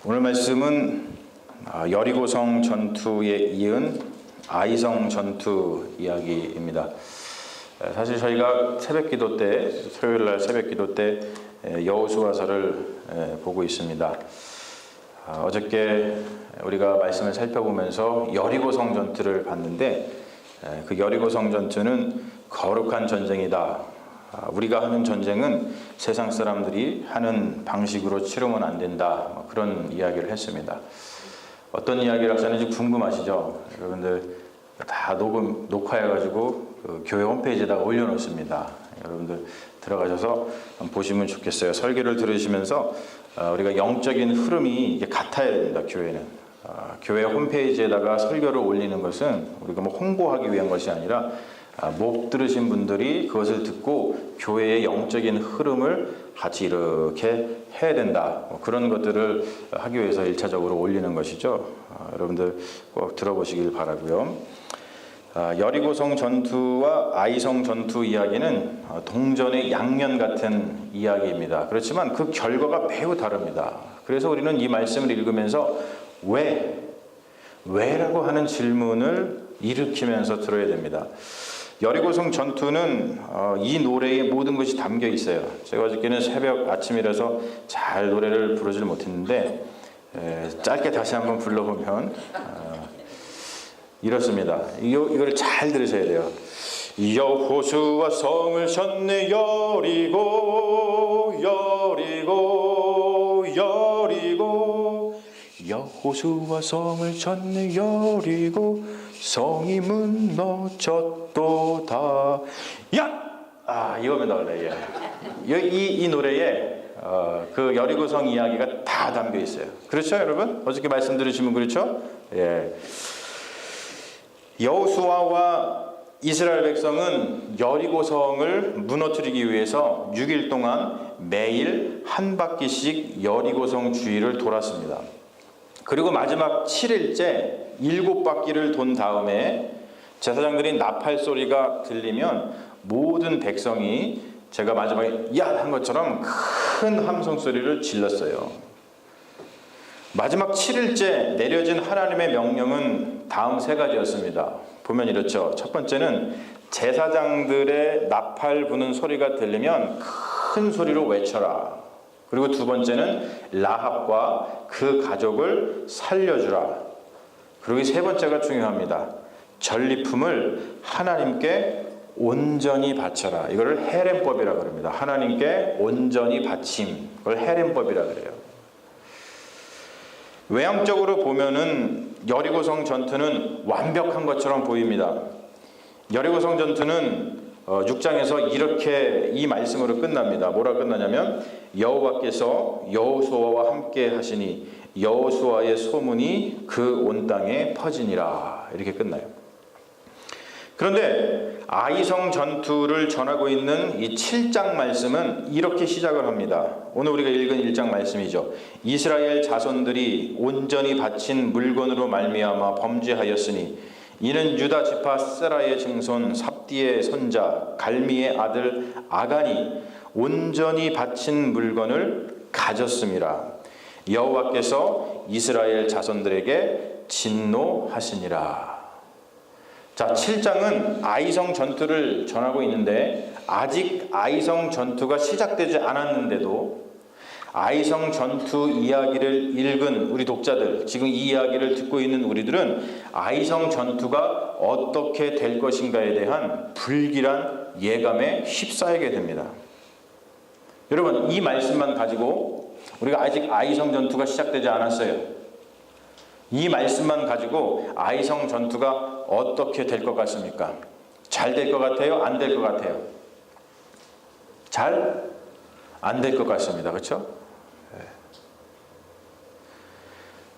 오늘 말씀은 여리고성 전투에 이은 아이성 전투 이야기입니다. 사실 저희가 새벽기도 때, 토요일날 새벽기도 때 여호수아서를 보고 있습니다. 어저께 우리가 말씀을 살펴보면서 여리고성 전투를 봤는데, 그 여리고성 전투는 거룩한 전쟁이다. 우리가 하는 전쟁은 세상 사람들이 하는 방식으로 치르면 안 된다. 그런 이야기를 했습니다. 어떤 이야기를 하셨는지 궁금하시죠? 여러분들 다 녹화해가지고 그 교회 홈페이지에다가 올려놓습니다. 여러분들 들어가셔서 보시면 좋겠어요. 설교를 들으시면서 우리가 영적인 흐름이 이게 같아야 됩니다. 교회는. 교회 홈페이지에다가 설교를 올리는 것은 우리가 뭐 홍보하기 위한 것이 아니라 못 들으신 분들이 그것을 듣고 교회의 영적인 흐름을 같이 이렇게 해야 된다. 그런 것들을 하기 위해서 1차적으로 올리는 것이죠. 여러분들 꼭 들어보시길 바라고요. 여리고성 전투와 아이성 전투 이야기는 동전의 양면 같은 이야기입니다. 그렇지만 그 결과가 매우 다릅니다. 그래서 우리는 이 말씀을 읽으면서 왜라고 하는 질문을 일으키면서 들어야 됩니다. 여리고성 전투는 이 노래에 모든 것이 담겨 있어요. 제가 어저께는 새벽 아침이라서 잘 노래를 부르질 못했는데 짧게 다시 한번 불러보면 이렇습니다. 이걸 잘 들으셔야 돼요. 여호수아 성을 쳤네 여리고 여리고 여리고 여호수아 성을 쳤네 여리고 성이 무너졌도다. 야! 이거면 나올래. 이 노래에 그 여리고성 이야기가 다 담겨 있어요. 그렇죠, 여러분? 어저께 말씀 들으시면 그렇죠? 예. 여호수아와 이스라엘 백성은 여리고성을 무너뜨리기 위해서 6일 동안 매일 한 바퀴씩 여리고성 주위를 돌았습니다. 그리고 마지막 7일째 7바퀴를 돈 다음에 제사장들이 나팔 소리가 들리면 모든 백성이 제가 마지막에 야! 한 것처럼 큰 함성 소리를 질렀어요. 마지막 7일째 내려진 하나님의 명령은 다음 세 가지였습니다. 보면 이렇죠. 첫 번째는 제사장들의 나팔 부는 소리가 들리면 큰 소리로 외쳐라. 그리고 두 번째는 라합과 그 가족을 살려주라. 그리고 세 번째가 중요합니다. 전리품을 하나님께 온전히 바쳐라. 이거를 헤렘법이라고 합니다. 하나님께 온전히 바침. 그걸 헤렘법이라고 그래요. 외형적으로 보면은 여리고성 전투는 완벽한 것처럼 보입니다. 여리고성 전투는 6장에서 이렇게 이 말씀으로 끝납니다. 뭐라 끝나냐면 여호와께서 여호수아와 함께 하시니 여호수아의 소문이 그 온 땅에 퍼지니라. 이렇게 끝나요. 그런데 아이성 전투를 전하고 있는 이 7장 말씀은 이렇게 시작을 합니다. 오늘 우리가 읽은 1장 말씀이죠. 이스라엘 자손들이 온전히 바친 물건으로 말미암아 범죄하였으니 이는 유다 지파 세라의 증손 삽디의 손자 갈미의 아들 아간이 온전히 바친 물건을 가졌음이라. 여호와께서 이스라엘 자손들에게 진노하시니라. 자, 7장은 아이성 전투를 전하고 있는데 아직 아이성 전투가 시작되지 않았는데도 아이성 전투 이야기를 읽은 우리 독자들, 지금 이 이야기를 듣고 있는 우리들은 아이성 전투가 어떻게 될 것인가에 대한 불길한 예감에 휩싸이게 됩니다. 여러분, 이 말씀만 가지고 우리가 아직 아이성 전투가 시작되지 않았어요. 이 말씀만 가지고 아이성 전투가 어떻게 될 것 같습니까? 잘 될 것 같아요? 안 될 것 같아요? 잘 안 될 것 같습니다. 그렇죠?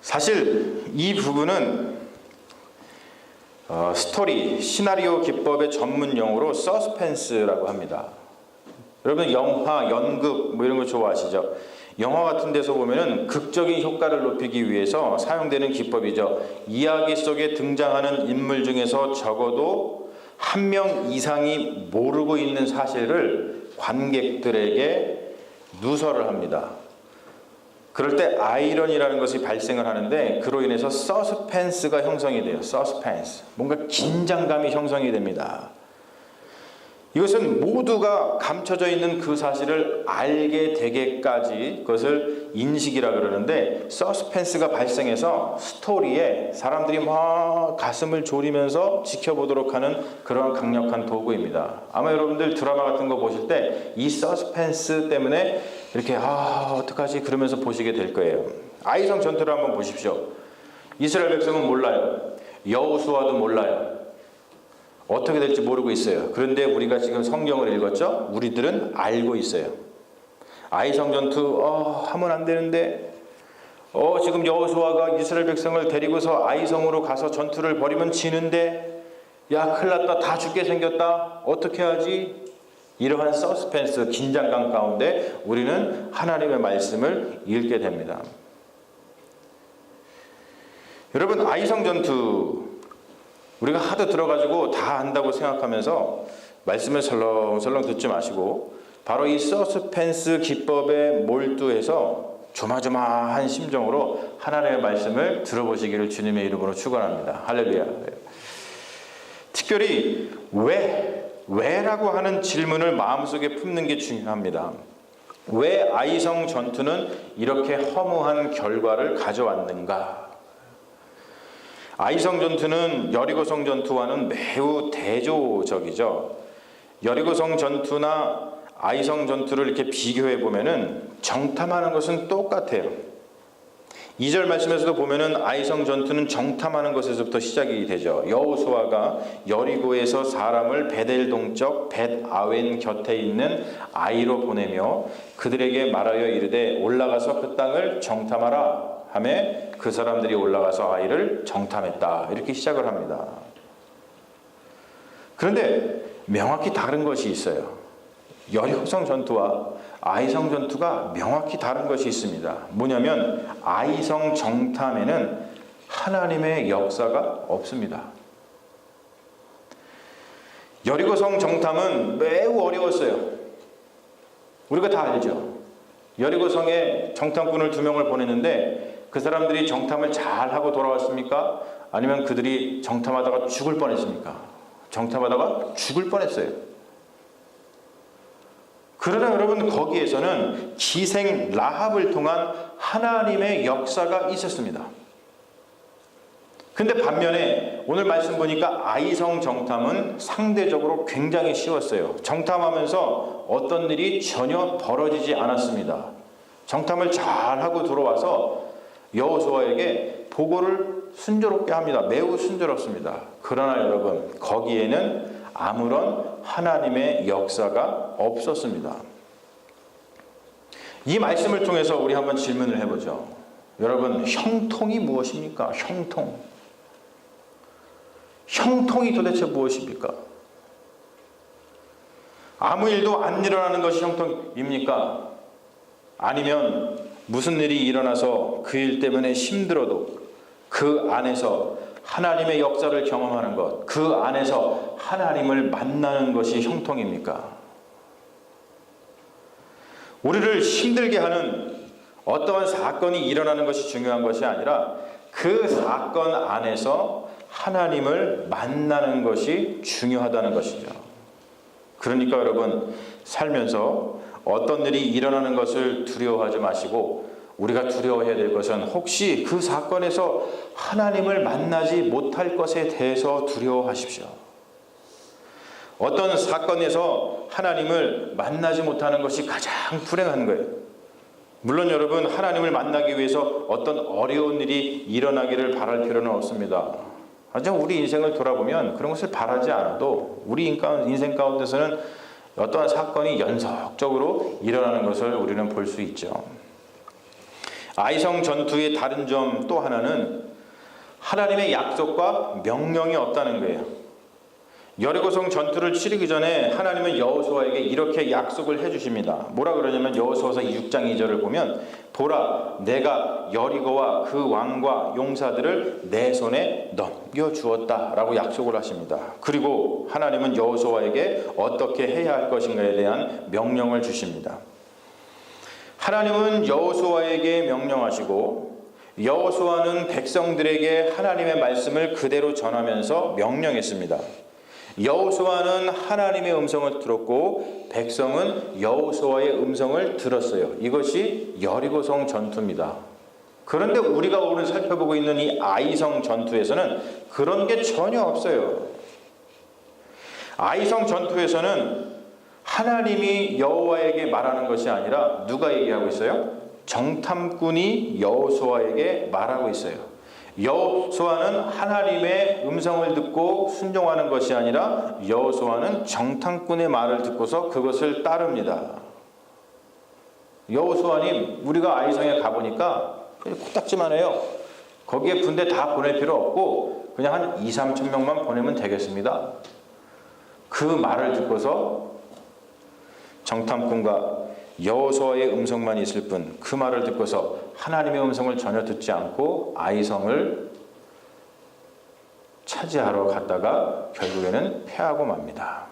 사실 이 부분은 스토리, 시나리오 기법의 전문 용어로 서스펜스라고 합니다. 여러분 영화, 연극 뭐 이런 거 좋아하시죠? 영화 같은 데서 보면은 극적인 효과를 높이기 위해서 사용되는 기법이죠. 이야기 속에 등장하는 인물 중에서 적어도 한 명 이상이 모르고 있는 사실을 관객들에게 누설을 합니다. 그럴 때 아이러니라는 것이 발생을 하는데 그로 인해서 서스펜스가 형성이 돼요. 서스펜스. 뭔가 긴장감이 형성이 됩니다. 이것은 모두가 감춰져 있는 그 사실을 알게 되게까지 그것을 인식이라 그러는데 서스펜스가 발생해서 스토리에 사람들이 막 가슴을 졸이면서 지켜보도록 하는 그런 강력한 도구입니다. 아마 여러분들 드라마 같은 거 보실 때 이 서스펜스 때문에 이렇게 어떡하지 그러면서 보시게 될 거예요. 아이성 전투를 한번 보십시오. 이스라엘 백성은 몰라요. 여호수아도 몰라요. 어떻게 될지 모르고 있어요. 그런데 우리가 지금 성경을 읽었죠? 우리들은 알고 있어요. 아이성 전투 하면 안 되는데 지금 여호수아가 이스라엘 백성을 데리고서 아이성으로 가서 전투를 벌이면 지는데 야 큰일 났다. 다 죽게 생겼다. 어떻게 하지? 이러한 서스펜스, 긴장감 가운데 우리는 하나님의 말씀을 읽게 됩니다. 여러분 아이성 전투 우리가 하도 들어가지고 다 안다고 생각하면서 말씀을 설렁설렁 듣지 마시고 바로 이 서스펜스 기법에 몰두해서 조마조마한 심정으로 하나님의 말씀을 들어보시기를 주님의 이름으로 축원합니다. 할렐루야. 특별히 왜라고 하는 질문을 마음속에 품는 게 중요합니다. 왜 아이성 전투는 이렇게 허무한 결과를 가져왔는가? 아이성 전투는 여리고성 전투와는 매우 대조적이죠. 여리고성 전투나 아이성 전투를 이렇게 비교해 보면은 정탐하는 것은 똑같아요. 2절 말씀에서도 보면은 아이성 전투는 정탐하는 것에서부터 시작이 되죠. 여호수아가 여리고에서 사람을 베델 동쪽 벳아웬 곁에 있는 아이로 보내며 그들에게 말하여 이르되 올라가서 그 땅을 정탐하라 하매 그 사람들이 올라가서 아이를 정탐했다. 이렇게 시작을 합니다. 그런데 명확히 다른 것이 있어요. 여리고성 전투와 아이성 전투가 명확히 다른 것이 있습니다. 뭐냐면 아이성 정탐에는 하나님의 역사가 없습니다. 여리고성 정탐은 매우 어려웠어요. 우리가 다 알죠. 여리고성에 정탐꾼을 2명을 보냈는데 그 사람들이 정탐을 잘 하고 돌아왔습니까? 아니면 그들이 정탐하다가 죽을 뻔했습니까? 정탐하다가 죽을 뻔했어요. 그러나 여러분 거기에서는 기생 라합을 통한 하나님의 역사가 있었습니다. 근데 반면에 오늘 말씀 보니까 아이성 정탐은 상대적으로 굉장히 쉬웠어요. 정탐하면서 어떤 일이 전혀 벌어지지 않았습니다. 정탐을 잘하고 들어와서 여호수아에게 보고를 순조롭게 합니다. 매우 순조롭습니다. 그러나 여러분 거기에는 아무런 하나님의 역사가 없었습니다. 이 말씀을 통해서 우리 한번 질문을 해보죠. 여러분 형통이 무엇입니까? 형통이 도대체 무엇입니까? 아무 일도 안 일어나는 것이 형통입니까? 아니면 무슨 일이 일어나서 그 일 때문에 힘들어도 그 안에서 하나님의 역사를 경험하는 것, 그 안에서 하나님을 만나는 것이 형통입니까? 우리를 힘들게 하는 어떠한 사건이 일어나는 것이 중요한 것이 아니라 그 사건 안에서 하나님을 만나는 것이 중요하다는 것이죠. 그러니까 여러분 살면서 어떤 일이 일어나는 것을 두려워하지 마시고 우리가 두려워해야 될 것은 혹시 그 사건에서 하나님을 만나지 못할 것에 대해서 두려워하십시오. 어떤 사건에서 하나님을 만나지 못하는 것이 가장 불행한 거예요. 물론 여러분 하나님을 만나기 위해서 어떤 어려운 일이 일어나기를 바랄 필요는 없습니다. 하지만 우리 인생을 돌아보면 그런 것을 바라지 않아도 우리 인생 가운데서는 어떠한 사건이 연속적으로 일어나는 것을 우리는 볼 수 있죠. 아이성 전투의 다른 점 또 하나는 하나님의 약속과 명령이 없다는 거예요. 여리고성 전투를 치르기 전에 하나님은 여호수아에게 이렇게 약속을 해주십니다. 뭐라 그러냐면 여호수아서 6장 2절을 보면 보라 내가 여리고와 그 왕과 용사들을 내 손에 넘겨주었다 라고 약속을 하십니다. 그리고 하나님은 여호수아에게 어떻게 해야 할 것인가에 대한 명령을 주십니다. 하나님은 여호수아에게 명령하시고 여호수아는 백성들에게 하나님의 말씀을 그대로 전하면서 명령했습니다. 여호수아는 하나님의 음성을 들었고 백성은 여호수아의 음성을 들었어요. 이것이 여리고성 전투입니다. 그런데 우리가 오늘 살펴보고 있는 이 아이성 전투에서는 그런 게 전혀 없어요. 아이성 전투에서는 하나님이 여호와에게 말하는 것이 아니라 누가 얘기하고 있어요? 정탐꾼이 여호수아에게 말하고 있어요. 여호수아는 하나님의 음성을 듣고 순종하는 것이 아니라 여호수아는 정탐꾼의 말을 듣고서 그것을 따릅니다. 여호수아님, 우리가 아이성에 가보니까 코딱지만 해요. 거기에 군대 다 보낼 필요 없고 그냥 한 2, 3천 명만 보내면 되겠습니다. 그 말을 듣고서 정탐꾼과 여호수아의 음성만 있을 뿐 그 말을 듣고서 하나님의 음성을 전혀 듣지 않고 아이성을 차지하러 갔다가 결국에는 패하고 맙니다.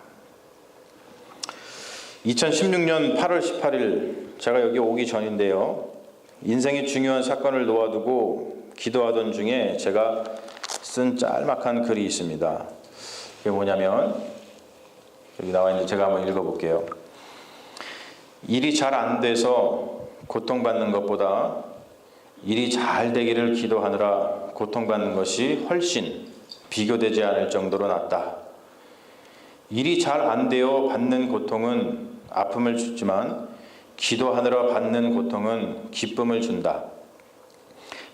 2016년 8월 18일 제가 여기 오기 전인데요. 인생의 중요한 사건을 놓아두고 기도하던 중에 제가 쓴 짤막한 글이 있습니다. 그게 뭐냐면 여기 나와 있는데 제가 한번 읽어볼게요. 일이 잘 안 돼서 고통받는 것보다 일이 잘 되기를 기도하느라 고통받는 것이 훨씬 비교되지 않을 정도로 낫다. 일이 잘 안 되어 받는 고통은 아픔을 주지만 기도하느라 받는 고통은 기쁨을 준다.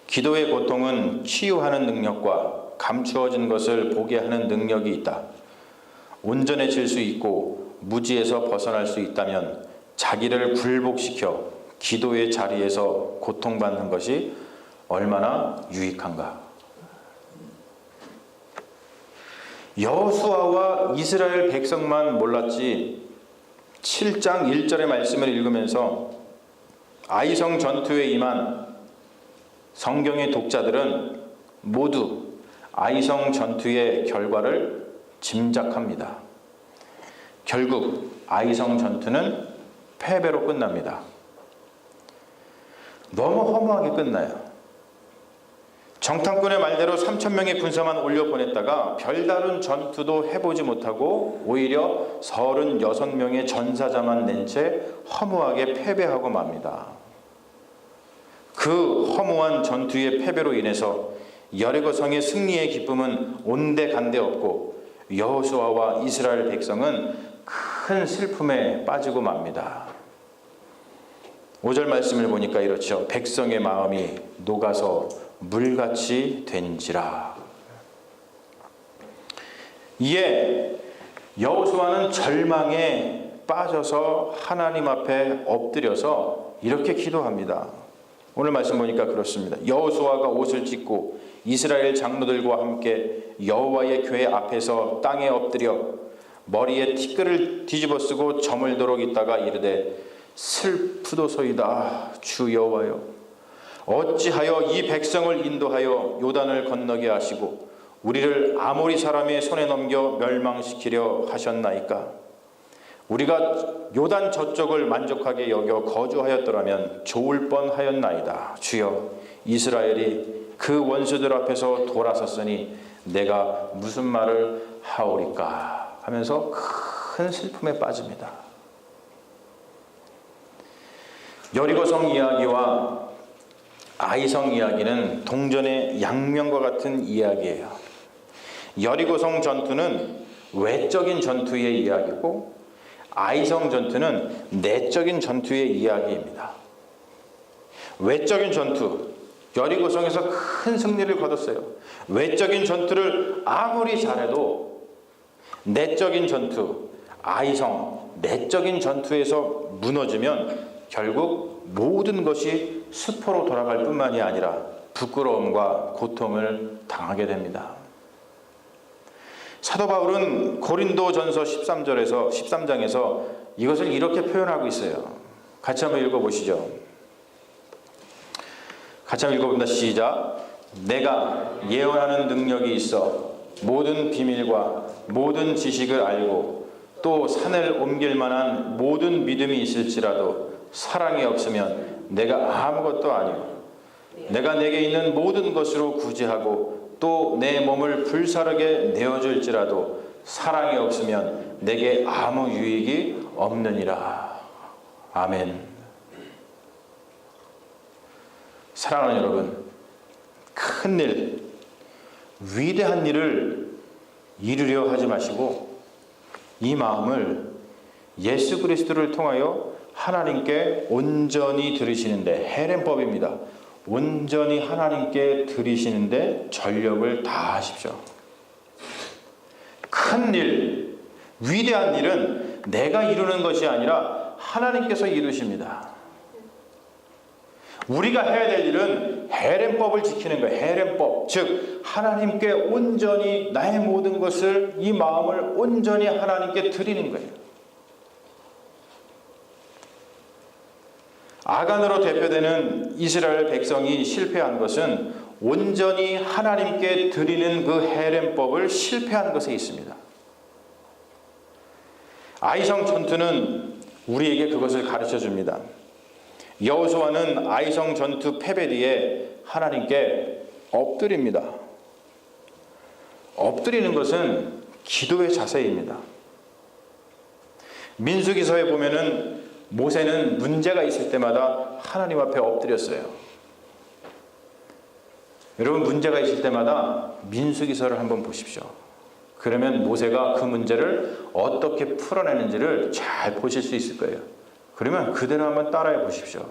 기도의 고통은 치유하는 능력과 감추어진 것을 보게 하는 능력이 있다. 온전해질 수 있고 무지에서 벗어날 수 있다면 자기를 굴복시켜 기도의 자리에서 고통받는 것이 얼마나 유익한가. 여호수아와 이스라엘 백성만 몰랐지 7장 1절의 말씀을 읽으면서 아이성 전투에 임한 성경의 독자들은 모두 아이성 전투의 결과를 짐작합니다. 결국 아이성 전투는 패배로 끝납니다. 너무 허무하게 끝나요. 정탐꾼의 말대로 3,000명의 군사만 올려보냈다가 별다른 전투도 해보지 못하고 오히려 36명의 전사자만 낸 채 허무하게 패배하고 맙니다. 그 허무한 전투의 패배로 인해서 여리고성의 승리의 기쁨은 온데간데 없고 여호수아와 이스라엘 백성은 큰 슬픔에 빠지고 맙니다. 5절 말씀을 보니까 이렇죠. 백성의 마음이 녹아서 물같이 된지라. 이에 여호수아는 절망에 빠져서 하나님 앞에 엎드려서 이렇게 기도합니다. 오늘 말씀 보니까 그렇습니다. 여호수아가 옷을 찢고 이스라엘 장로들과 함께 여호와의 궤 앞에서 땅에 엎드려 머리에 티끌을 뒤집어 쓰고 저물도록 있다가 이르되 슬프도소이다 주 여호와여, 어찌하여 이 백성을 인도하여 요단을 건너게 하시고 우리를 아모리 사람의 손에 넘겨 멸망시키려 하셨나이까. 우리가 요단 저쪽을 만족하게 여겨 거주하였더라면 좋을 뻔하였나이다. 주여, 이스라엘이 그 원수들 앞에서 돌아섰으니 내가 무슨 말을 하오리까 하면서 큰 슬픔에 빠집니다. 여리고성 이야기와 아이성 이야기는 동전의 양면과 같은 이야기예요. 여리고성 전투는 외적인 전투의 이야기고 아이성 전투는 내적인 전투의 이야기입니다. 외적인 전투, 여리고성에서 큰 승리를 거뒀어요. 외적인 전투를 아무리 잘해도 내적인 전투, 아이성, 내적인 전투에서 무너지면 결국 모든 것이 수포로 돌아갈 뿐만이 아니라 부끄러움과 고통을 당하게 됩니다. 사도 바울은 고린도전서 13장에서 이것을 이렇게 표현하고 있어요. 같이 한번 읽어보시죠. 같이 한번 읽어봅니다. 시작. 내가 예언하는 능력이 있어 모든 비밀과 모든 지식을 알고 또 산을 옮길 만한 모든 믿음이 있을지라도 사랑이 없으면 내가 아무것도 아니오. 내가 내게 있는 모든 것으로 구제하고 또 내 몸을 불사르게 내어줄지라도 사랑이 없으면 내게 아무 유익이 없느니라. 아멘. 사랑하는 여러분, 큰 일, 위대한 일을 이루려 하지 마시고 이 마음을 예수 그리스도를 통하여 하나님께 온전히 드리시는데, 헤렘법입니다. 온전히 하나님께 드리시는데 전력을 다하십시오. 큰 일, 위대한 일은 내가 이루는 것이 아니라 하나님께서 이루십니다. 우리가 해야 될 일은 헤렘법을 지키는 거예요. 헤렘법, 즉 하나님께 온전히 나의 모든 것을, 이 마음을 온전히 하나님께 드리는 거예요. 아간으로 대표되는 이스라엘 백성이 실패한 것은 온전히 하나님께 드리는 그 헤렘법을 실패한 것에 있습니다. 아이성 전투는 우리에게 그것을 가르쳐 줍니다. 여호수아는 아이성 전투 패배 뒤에 하나님께 엎드립니다. 엎드리는 것은 기도의 자세입니다. 민수기서에 보면은 모세는 문제가 있을 때마다 하나님 앞에 엎드렸어요. 여러분, 문제가 있을 때마다 민수기서를 한번 보십시오. 그러면 모세가 그 문제를 어떻게 풀어내는지를 잘 보실 수 있을 거예요. 그러면 그대로 한번 따라해 보십시오.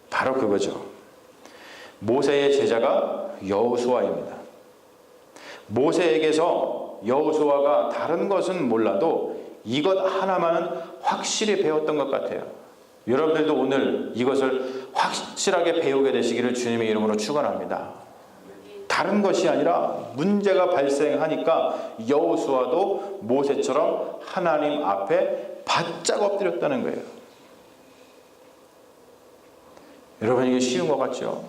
바로 그거죠. 모세의 제자가 여호수아입니다. 모세에게서 여호수아가 다른 것은 몰라도 이것 하나만은 확실히 배웠던 것 같아요. 여러분들도 오늘 이것을 확실하게 배우게 되시기를 주님의 이름으로 축원합니다. 다른 것이 아니라 문제가 발생하니까 여호수아도 모세처럼 하나님 앞에 바짝 엎드렸다는 거예요. 여러분, 이게 쉬운 것 같죠?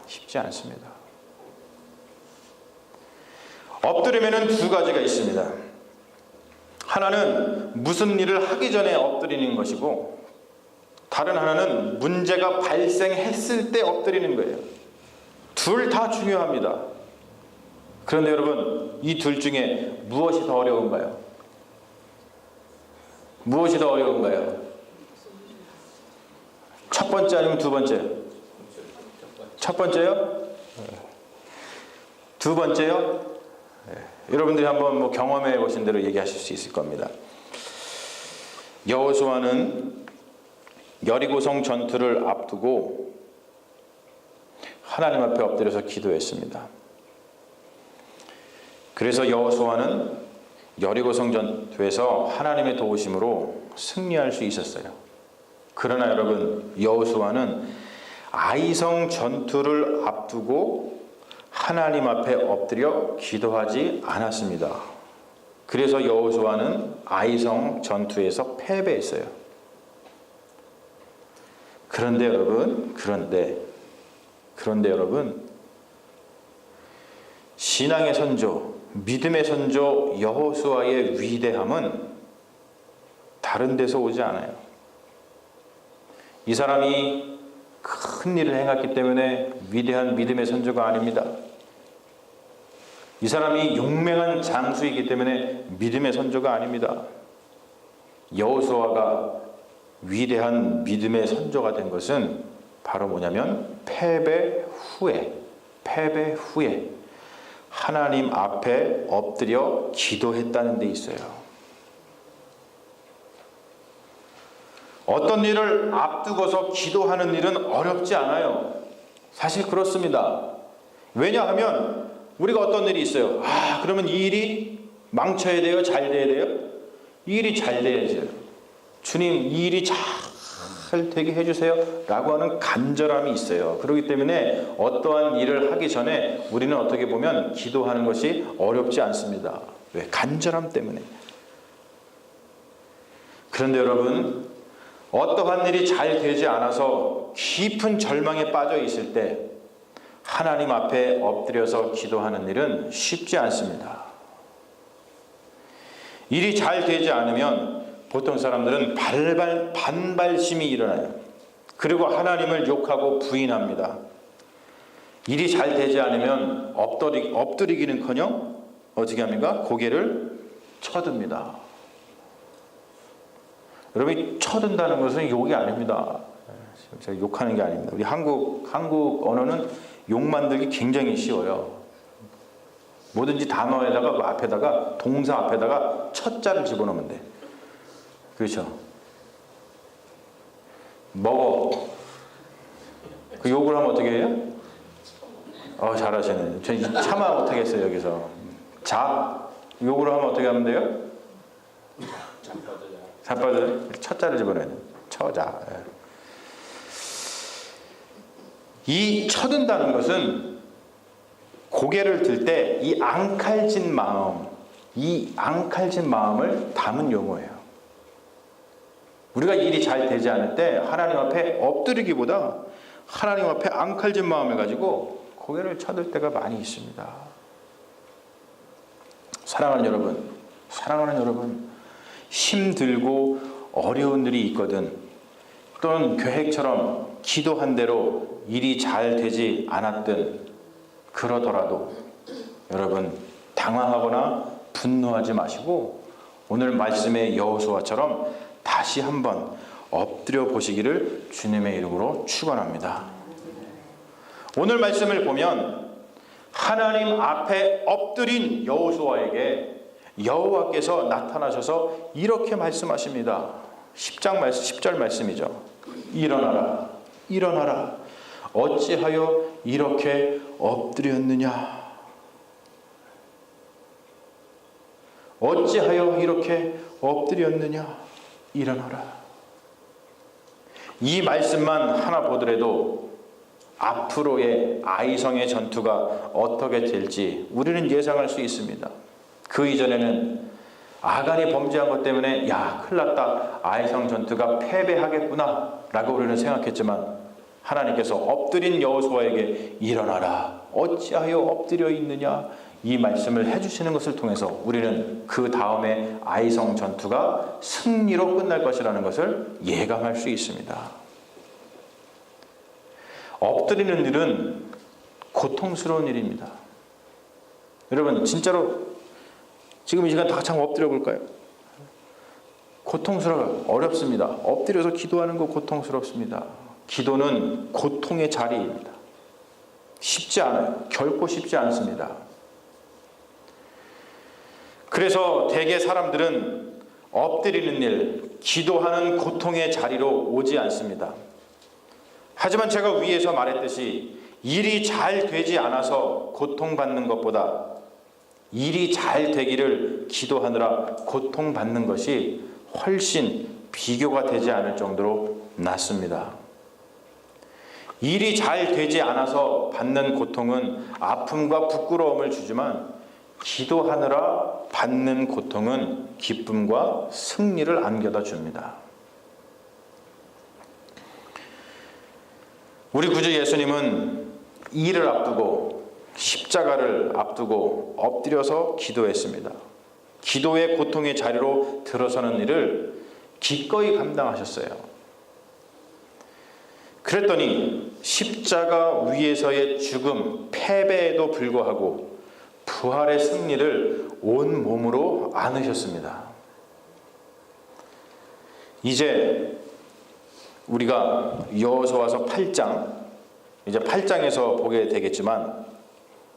쉽지 않습니다. 엎드리면은 두 가지가 있습니다. 하나는 무슨 일을 하기 전에 엎드리는 것이고, 다른 하나는 문제가 발생했을 때 엎드리는 거예요. 둘 다 중요합니다. 그런데 여러분, 이 둘 중에 무엇이 더 어려운가요? 무엇이 더 어려운가요? 첫 번째 아니면 두 번째? 첫 번째요? 두 번째요? 여러분들이 한번 경험해 보신 대로 얘기하실 수 있을 겁니다. 여호수아는 여리고성 전투를 앞두고 하나님 앞에 엎드려서 기도했습니다. 그래서 여호수아는 여리고성 전투에서 하나님의 도우심으로 승리할 수 있었어요. 그러나 여러분, 여호수아는 아이성 전투를 앞두고 하나님 앞에 엎드려 기도하지 않았습니다. 그래서 여호수아는 아이성 전투에서 패배했어요. 그런데 여러분, 신앙의 선조, 믿음의 선조 여호수아의 위대함은 다른 데서 오지 않아요. 이 사람이 큰 일을 행했기 때문에 위대한 믿음의 선조가 아닙니다. 이 사람이 용맹한 장수이기 때문에 믿음의 선조가 아닙니다. 여호수아가 위대한 믿음의 선조가 된 것은 바로 뭐냐면 패배 후에 하나님 앞에 엎드려 기도했다는 데 있어요. 어떤 일을 앞두고서 기도하는 일은 어렵지 않아요. 사실 그렇습니다. 왜냐하면 우리가 어떤 일이 있어요. 그러면 이 일이 망쳐야 돼요? 잘 돼야 돼요? 이 일이 잘 돼야죠. 주님, 이 일이 잘 되게 해주세요 라고 하는 간절함이 있어요. 그렇기 때문에 어떠한 일을 하기 전에 우리는 어떻게 보면 기도하는 것이 어렵지 않습니다. 왜? 간절함 때문에. 그런데 여러분, 어떠한 일이 잘 되지 않아서 깊은 절망에 빠져 있을 때 하나님 앞에 엎드려서 기도하는 일은 쉽지 않습니다. 일이 잘 되지 않으면 보통 사람들은 반발심이 일어나요. 그리고 하나님을 욕하고 부인합니다. 일이 잘 되지 않으면 엎드리기는커녕 어떻게 합니까? 고개를 쳐듭니다. 여러분, 쳐든다는 것은 욕이 아닙니다. 제가 욕하는 게 아닙니다. 우리 한국 언어는 욕 만들기 굉장히 쉬워요. 뭐든지 단어에다가 그 앞에다가 동사 앞에다가 첫자를 집어넣으면 돼. 그렇죠? 먹어. 그 욕을 하면 어떻게 해요? 잘하시네. 저 차마 못하겠어요 여기서. 자, 욕을 하면 어떻게 하면 돼요? 자빠져요. 첫자를 집어넣어야 돼. 처자. 이 쳐든다는 것은 고개를 들 때 이 앙칼진 마음을 담은 용어예요. 우리가 일이 잘 되지 않을 때 하나님 앞에 엎드리기보다 하나님 앞에 앙칼진 마음을 가지고 고개를 쳐들 때가 많이 있습니다. 사랑하는 여러분, 힘들고 어려운 일이 있거든, 또는 계획처럼 기도한 대로 일이 잘 되지 않았든 그러더라도 여러분, 당황하거나 분노하지 마시고 오늘 말씀의 여호수아처럼 다시 한번 엎드려 보시기를 주님의 이름으로 축원합니다. 오늘 말씀을 보면 하나님 앞에 엎드린 여호수아에게 여호와께서 나타나셔서 이렇게 말씀하십니다. 10절 말씀이죠. 일어나라, 일어나라. 어찌하여 이렇게 엎드렸느냐? 어찌하여 이렇게 엎드렸느냐? 일어나라. 이 말씀만 하나 보더라도 앞으로의 아이성의 전투가 어떻게 될지 우리는 예상할 수 있습니다. 그 이전에는 아간이 범죄한 것 때문에 큰일 났다, 아이성 전투가 패배하겠구나 라고 우리는 생각했지만 하나님께서 엎드린 여호수아에게 일어나라, 어찌하여 엎드려 있느냐, 이 말씀을 해주시는 것을 통해서 우리는 그 다음에 아이성 전투가 승리로 끝날 것이라는 것을 예감할 수 있습니다. 엎드리는 일은 고통스러운 일입니다. 여러분, 진짜로 지금 이 시간 다 같이 한번 엎드려 볼까요? 고통스러워요. 어렵습니다. 엎드려서 기도하는 거 고통스럽습니다. 기도는 고통의 자리입니다. 쉽지 않아요. 결코 쉽지 않습니다. 그래서 대개 사람들은 엎드리는 일, 기도하는 고통의 자리로 오지 않습니다. 하지만 제가 위에서 말했듯이 일이 잘 되지 않아서 고통받는 것보다 일이 잘 되기를 기도하느라 고통받는 것이 훨씬 비교가 되지 않을 정도로 낫습니다. 일이 잘 되지 않아서 받는 고통은 아픔과 부끄러움을 주지만 기도하느라 받는 고통은 기쁨과 승리를 안겨다 줍니다. 우리 구주 예수님은 일을 앞두고 십자가를 앞두고 엎드려서 기도했습니다. 기도의 고통의 자리로 들어서는 일을 기꺼이 감당하셨어요. 그랬더니 십자가 위에서의 죽음, 패배에도 불구하고 부활의 승리를 온 몸으로 안으셨습니다. 이제 우리가 여호수아서 8장, 이제 8장에서 보게 되겠지만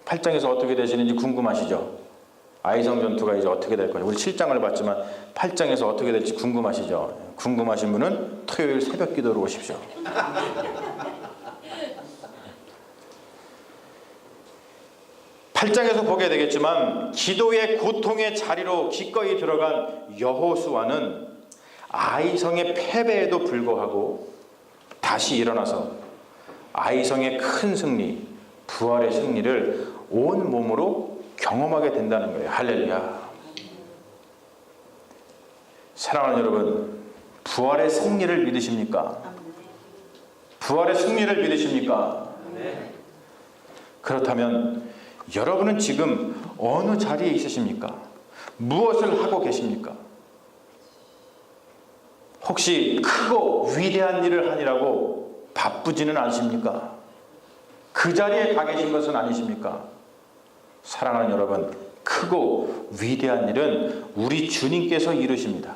8장에서 어떻게 되시는지 궁금하시죠? 아이성 전투가 이제 어떻게 될 거예요? 우리 7장을 봤지만 8장에서 어떻게 될지 궁금하시죠? 궁금하신 분은 토요일 새벽 기도로 오십시오. 8장에서 보게 되겠지만 기도의 고통의 자리로 기꺼이 들어간 여호수아는 아이성의 패배에도 불구하고 다시 일어나서 아이성의 큰 승리, 부활의 승리를 온 몸으로 경험하게 된다는 거예요. 할렐루야. 사랑하는 여러분, 부활의 승리를 믿으십니까? 부활의 승리를 믿으십니까? 그렇다면 여러분은 지금 어느 자리에 있으십니까? 무엇을 하고 계십니까? 혹시 크고 위대한 일을 하니라고 바쁘지는 않으십니까? 그 자리에 가 계신 것은 아니십니까? 사랑하는 여러분, 크고 위대한 일은 우리 주님께서 이루십니다.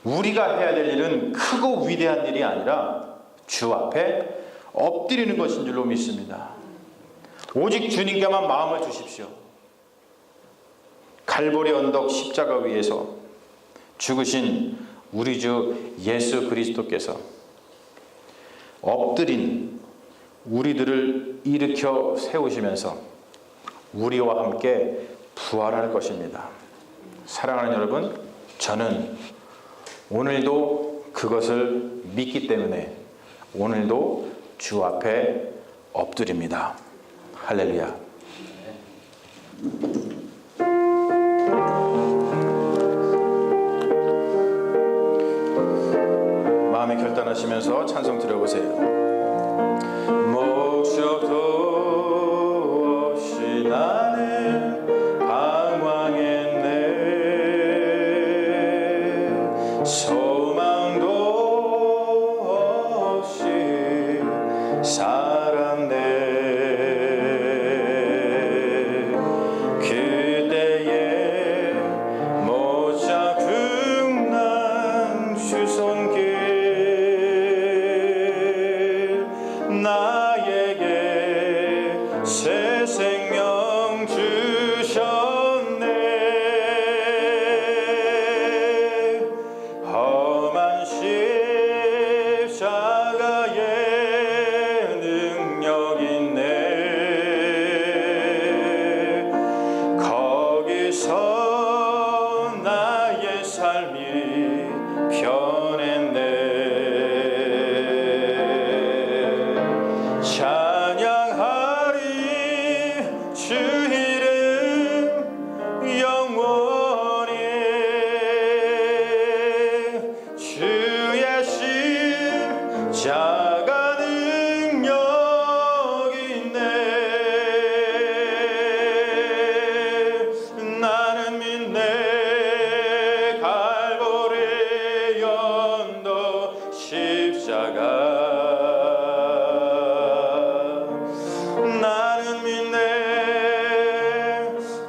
우리가 해야 될 일은 크고 위대한 일이 아니라 주 앞에 엎드리는 것인 줄로 믿습니다. 오직 주님께만 마음을 주십시오. 갈보리 언덕 십자가 위에서 죽으신 우리 주 예수 그리스도께서 엎드린 우리들을 일으켜 세우시면서 우리와 함께 부활할 것입니다. 사랑하는 여러분, 저는 오늘도 그것을 믿기 때문에 오늘도 주 앞에 엎드립니다. 할렐루야. 마음에 결단하시면서 찬송 드려보세요. 목적도 없이 나는 방황했네. 소망도 없이 살았네. 그때에 못 잡은 난 주 손길 나에게 새 생명 주셨네. 험한 십자가에 능력 있네. 거기서 나의 삶이 변했네. 찬양하리 주 이름 영원히. 주의 십자가 능력 있네. 나는 믿네. 갈보리 언덕 십자가. 나는 믿네.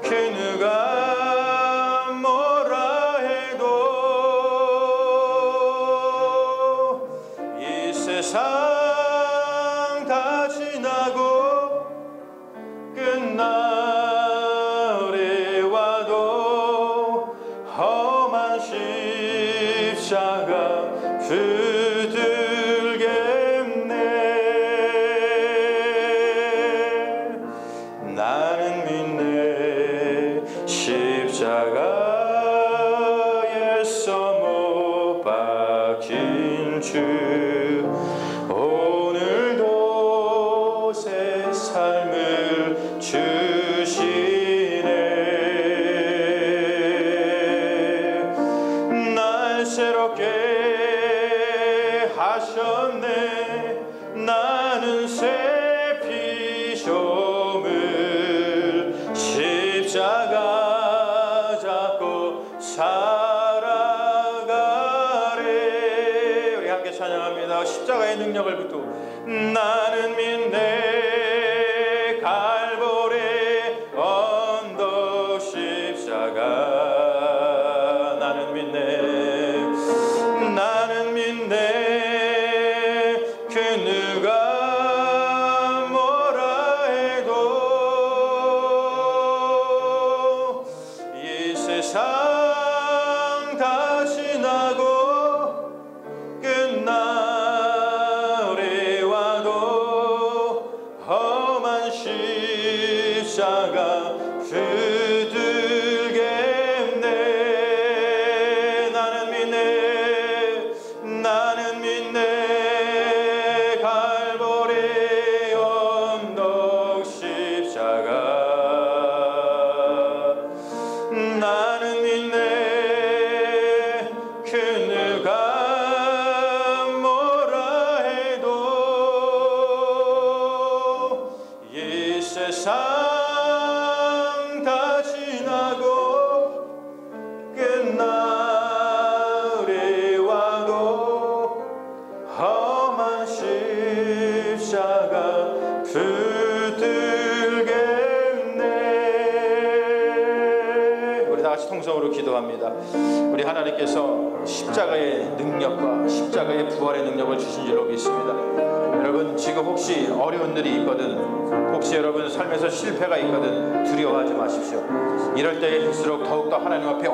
그 누가 뭐라 해도 이 세상 다 지나고 끝날에 와도 험한 십자가 붙들겠네. 나는 믿네. 십자가에서 못 박힌 주 오늘도 새 삶을 주시네. 날 새롭게 하셨네. 나는 새 피조물 십자가 잡고 살아가래. 우리 함께 찬양합니다. 십자가의 능력을 붙들고 나는 믿네. 갈보리 언덕 십자가. 나는 믿네. 나는 믿네. 그 누가 뭐라 해도 이 세상 다 지나고 끝날에 와도 험한 십자가 붙들겠네. 나는 믿네. 나는 믿네. 갈보리 언덕 십자가. 나는 믿네. 그 누가 뭐라 해도 이 세상 다 지나고 끝날에 와도 십자가 붙들겠네. 우리 다 같이 통성으로 기도합니다. 우리 하나님께서 십자가의 능력과 십자가의 부활의 능력을 주신 줄로 믿습니다. 여러분 지금 혹시 어려운 일이 있거든, 혹시 여러분 삶에서 실패가 있거든 두려워하지 마십시오. 이럴 때일수록 더욱더 하나님 앞에